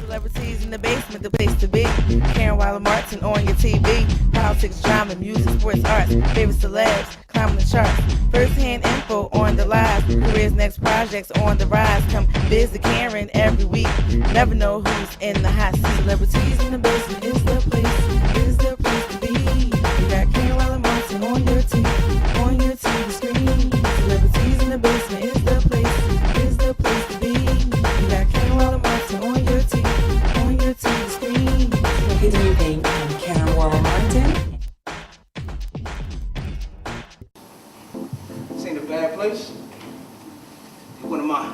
Celebrities in the basement, the place to be. Karen Wilder Martin on your TV. Politics, drama, music, sports, arts. Favorite celebs, climbing the charts. First-hand info on the live. Careers, next projects on the rise. Come visit Karen every week. Never know who's in the hot seat. Celebrities in the basement is the place to be. You got Karen Wilder Martin on your TV screen. Celebrities in the basement is the place to be. You got Karen Wilder Martin on your TV screen. Good evening, I'm Karen Wilder Martin. This ain't a bad place. One of my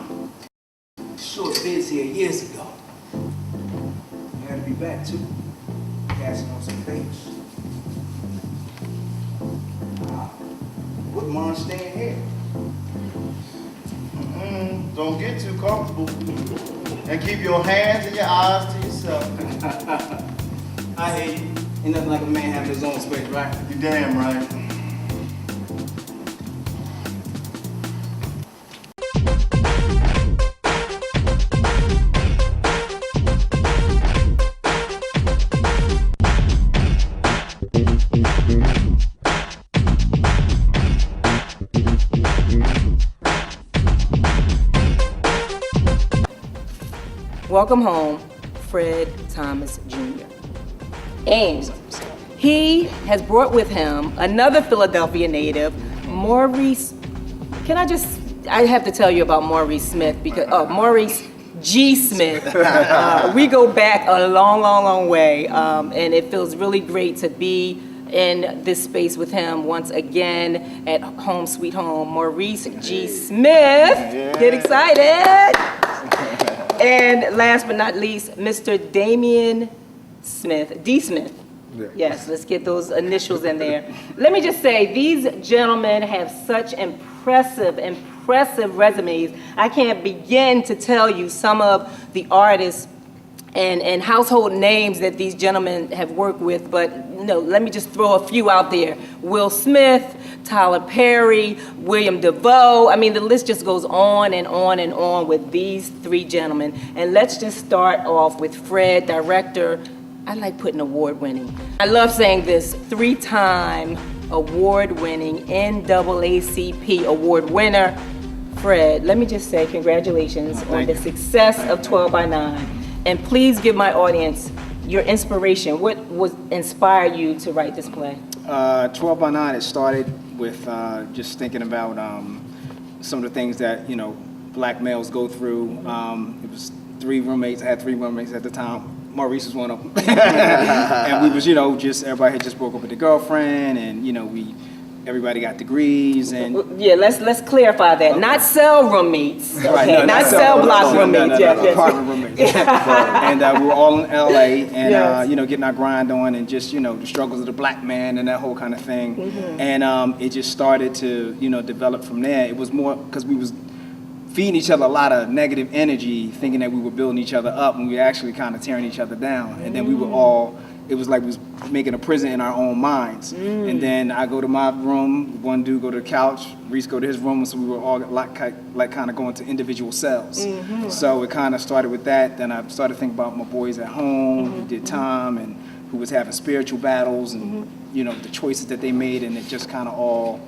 short bids here years ago. I had to be back too. Passing on some things. Wouldn't mind staying here. Don't get too comfortable. And keep your hands and your eyes to yourself. I hear you. Ain't nothing like a man having his own space, right? You damn right. Welcome home, Fred Thomas Jr. And he has brought with him another Philadelphia native, Maurice. I have to tell you about Maurice Smith because, Maurice G Smith. We go back a long way, and it feels really great to be in this space with him once again at Home Sweet Home. Maurice G Smith, Get excited. And last but not least, Mr. Damien Smith, D. Smith. Yeah. Yes, let's get those initials in there. Let me just say, these gentlemen have such impressive resumes. I can't begin to tell you some of the artists and household names that these gentlemen have worked with, but let me just throw a few out there. Will Smith, Tyler Perry, William DeVoe. I mean, the list just goes on and on with these three gentlemen. And let's just start off with Fred, director. I like putting award-winning. I love saying this, 3-time award-winning NAACP award winner, Fred. Let me just say congratulations on the success of 12 by 9. And please give my audience your inspiration. What inspired you to write this play? 12 by 9, it started with just thinking about some of the things that, black males go through. It was 3 roommates. I had 3 roommates at the time. Maurice was one of them. And we was, everybody had just broke up with their girlfriend, and, everybody got degrees, and yeah, let's clarify that. Okay. Not cell roommates, okay? Right, no, not cell block roommates. Apartment roommates. And we were all in LA, and getting our grind on, and just the struggles of the black man and that whole kind of thing. Mm-hmm. And it just started to develop from there. It was more because we was feeding each other a lot of negative energy, thinking that we were building each other up, and we were actually kind of tearing each other down. And then we were all. It was like we was making a prison in our own minds. And then I go to my room, one dude go to the couch, Reese go to his room, so we were all like kind of going to individual cells. Mm-hmm. So it kind of started with that. Then I started thinking about my boys at home, who did time, and who was having spiritual battles, and the choices that they made, and it just kind of all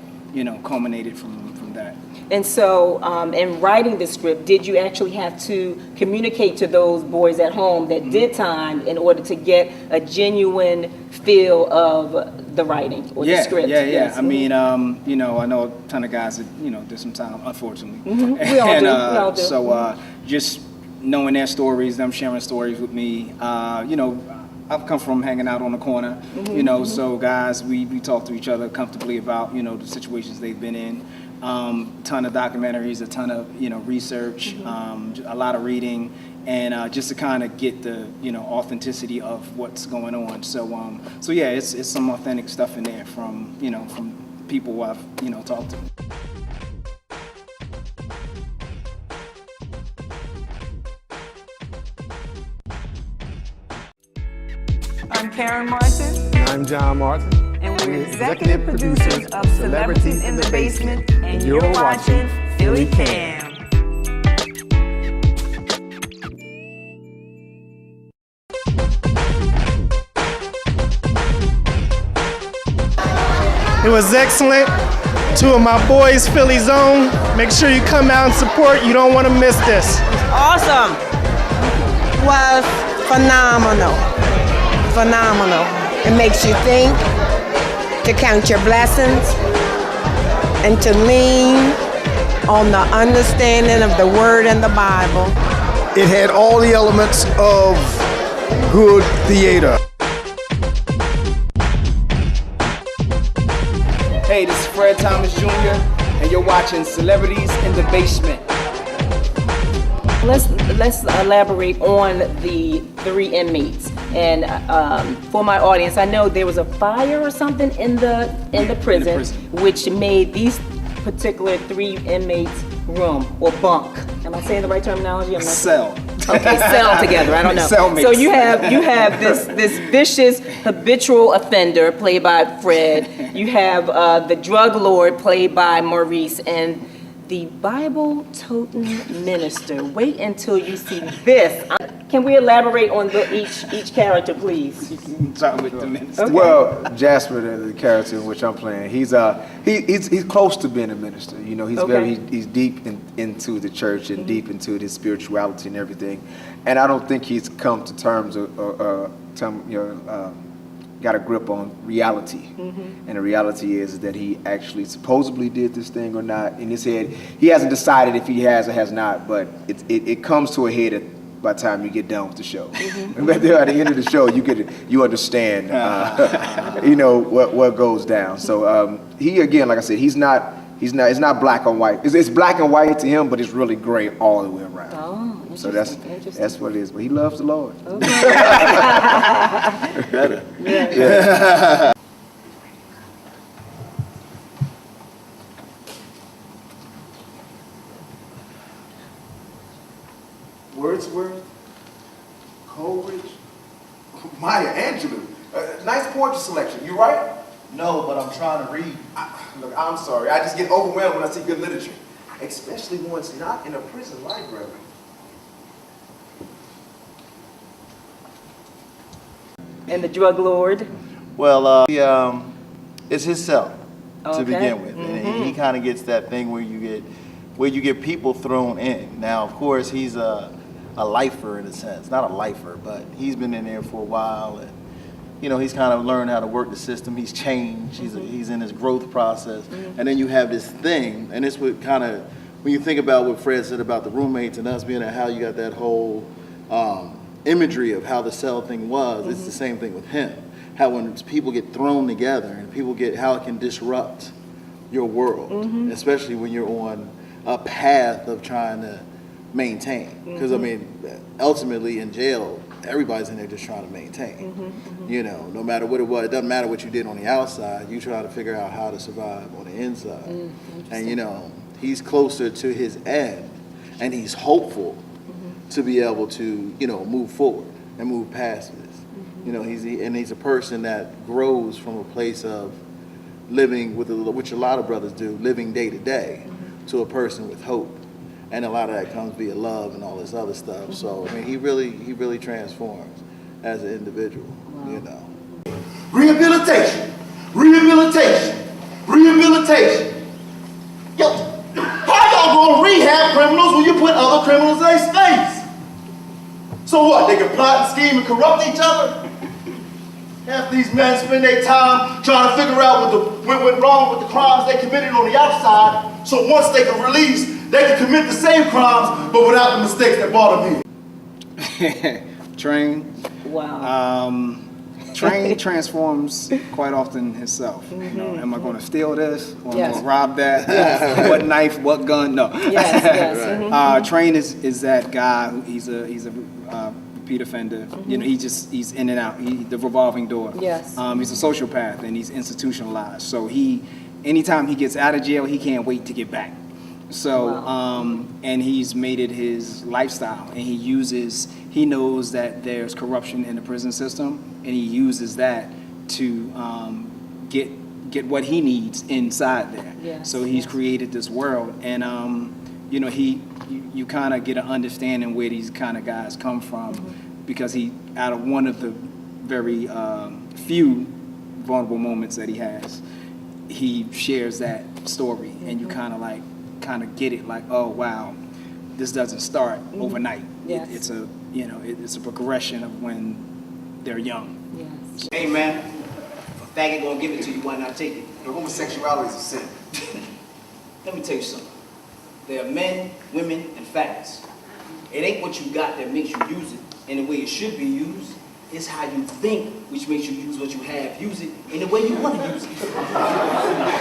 culminated from that. And so, in writing the script, did you actually have to communicate to those boys at home that did time in order to get a genuine feel of the writing or the script? Yeah. Yes. I mean, I know a ton of guys that did some time, unfortunately. Mm-hmm. We all do. So just knowing their stories, them sharing stories with me, I've come from hanging out on the corner, so guys, we talk to each other comfortably about, the situations they've been in. Ton of documentaries, a ton of, research, a lot of reading, and just to kind of get the, authenticity of what's going on. So yeah, it's some authentic stuff in there from, from people I've, talked to. I'm Karen Martin. I'm John Martin. And we're executive producers of Celebrities in the Basement, and you're watching Philly Cam. It was excellent. Two of my boys, Philly Zone. Make sure you come out and support. You don't want to miss this. Awesome. Was phenomenal. Phenomenal. It makes you think, to count your blessings, and to lean on the understanding of the Word and the Bible. It had all the elements of good theater. Hey, this is Fred Thomas Jr., and you're watching Celebrities in the Basement. Let's elaborate on the 3 inmates. And for my audience, I know there was a fire or something in the prison, which made these particular 3 inmates room or bunk. Am I saying the right terminology? Cell. Okay, cell together. I don't know. Cellmates. So you have this vicious habitual offender played by Fred. You have the drug lord played by Maurice, and the Bible-toting minister. Wait until you see this. Can we elaborate on each character, please? Start with the minister. Okay. Well, Jasper, the character in which I'm playing, he's close to being a minister. You know, he's deep into the church and deep into his spirituality and everything. And I don't think he's come to terms got a grip on reality. And the reality is that he actually supposedly did this thing or not. In his head, he hasn't decided if he has or has not, but it comes to a head by the time you get done with the show. But at the end of the show, you understand, you know, what goes down. So he, again, like I said, it's not black and white. It's black and white to him, but it's really gray all the way around. Oh, so that's what it is. But he loves the Lord. Okay. Better. Yeah. Wordsworth, Coleridge, Maya Angelou. Nice poetry selection. You right? No, but I'm trying to read. Look, I'm sorry. I just get overwhelmed when I see good literature, especially when it's not in a prison library. And the drug lord. Well, it's his cell to Okay. begin with, and he kind of gets that thing where you get people thrown in. Now, of course, he's a lifer in a sense, not a lifer, but he's been in there for a while, and you know, he's kind of learned how to work the system. He's changed. He's in his growth process, and then you have this thing, and it's what kind of, when you think about what Fred said about the roommates and us being there, how you got that whole imagery of how the cell thing was. It's the same thing with him. How when people get thrown together and how it can disrupt your world, especially when you're on a path of trying to maintain. Because I mean, ultimately in jail, everybody's in there just trying to maintain. You know, no matter what it was, it doesn't matter what you did on the outside. You try to figure out how to survive on the inside. And you know, he's closer to his end, and he's hopeful to be able to, you know, move forward and move past this. You know, he's a person that grows from a place of living with which a lot of brothers do, living day to day, to a person with hope, and a lot of that comes via love and all this other stuff. So I mean, he really transforms as an individual. You know, Rehabilitation. Yo, how y'all gonna rehab criminals when you put other criminals in their space? So what? They can plot and scheme and corrupt each other? Half these men spend their time trying to figure out what went wrong with the crimes they committed on the outside, so once they can release, they can commit the same crimes, but without the mistakes that brought them here. Train. Wow. Train transforms quite often himself. You know, am I going to steal this? Or am I Yes. going to rob that? What knife? What gun? No. Yes. Train is that guy. He's a repeat offender. You know, he's in and out. The revolving door. Yes. He's a sociopath and he's institutionalized. So anytime he gets out of jail, he can't wait to get back. So, and he's made it his lifestyle, and he knows that there's corruption in the prison system, and he uses that to get what he needs inside there. Yes, So he's created this world, and you know, you kind of get an understanding where these kind of guys come from, because he, out of one of the very few vulnerable moments that he has, he shares that story, and you kind of get it, like, oh wow, this doesn't start overnight. Yes. It's a it's a progression of when they're young. Yes. Hey man, if a faggot gonna give it to you, why not take it? Homosexuality is a sin. Let me tell you something. There are men, women, and faggots. It ain't what you got that makes you use it in the way it should be used. It's how you think, which makes you use what you have, use it in the way you want to use it.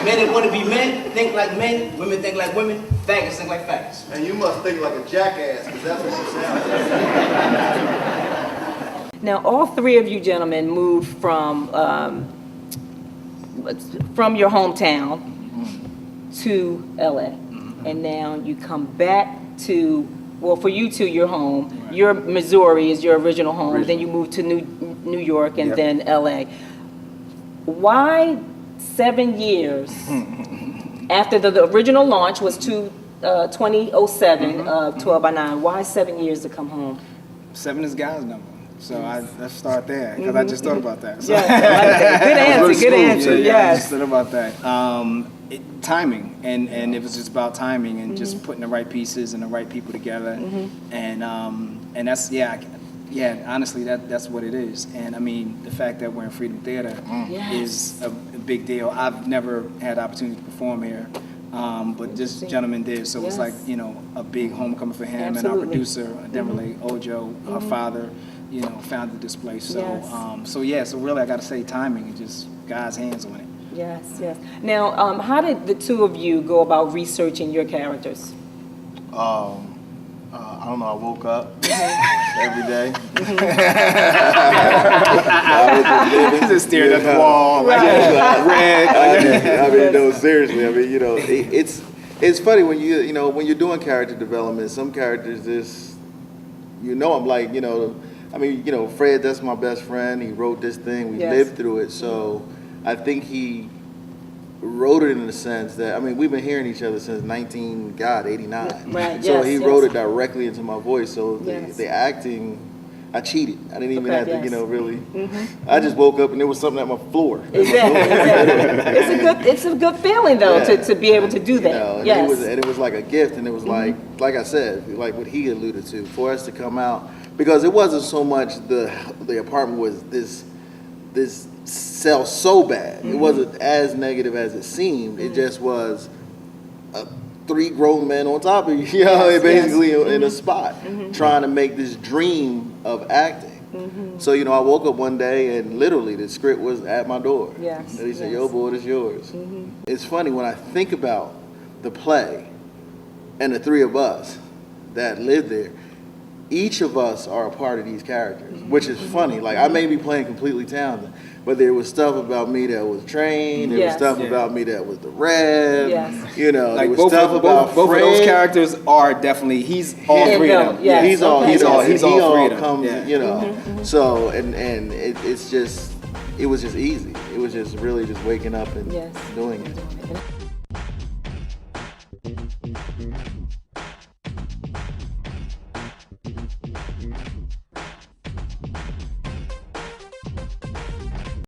Men that want to be men think like men, women think like women, faggots think like faggots. And you must think like a jackass, because that's what you sound like. Now, all three of you gentlemen moved from your hometown to LA, and now you come back to, well, for you two, your home. Right. Your Missouri is your original home. Then you moved to New York and then LA. Why 7 years after the original launch was 2007 of 12 by 9? Why 7 years to come home? 7 is God's number. So let's start there, because I just thought about that. So. Yes, I like that. Good answer, good answer, Yeah, I yes. just thought about that. Timing, and it was just about timing and just putting the right pieces and the right people together, and that's honestly that's what it is. And I mean, the fact that we're in Freedom Theater is a big deal. I've never had the opportunity to perform here, but this gentleman did, so it's like, you know, a big homecoming for him. And our producer, Demerle Ojo, her father, you know, founded this place. So so really I got to say timing and just God's hands on it. Yes, yes. Now, how did the two of you go about researching your characters? I don't know, I woke up every day. He's just staring at the wall. I mean, no, seriously. I mean, you know, it's funny when when you're doing character development. Some characters just, I'm like, I mean, Fred, that's my best friend. He wrote this thing. We lived through it. So I think he wrote it in the sense that, I mean, we've been hearing each other since 89. Right. So he wrote it directly into my voice. So the acting, I cheated. I didn't even have to, really. I just woke up and there was something at my floor. Exactly. It's a good feeling though to be able to do that. And it was like a gift, and it was like I said, like what he alluded to, for us to come out, because it wasn't so much the apartment was this cell so bad. It wasn't as negative as it seemed. It just was 3 grown men on top of you, basically in a spot, trying to make this dream of acting. So, I woke up one day and literally the script was at my door. And he said, "Yo, boy, it's yours." It's funny when I think about the play and the 3 of us that lived there. Each of us are a part of these characters, which is funny. Like, I may be playing completely Townsend, but there was stuff about me that was Train. There was stuff about me that was the Rev. Like there was both stuff about both of those characters are definitely, he's all 3 of them. He's all 3 of them. So and it's just, it was just easy. It was just really just waking up and doing it.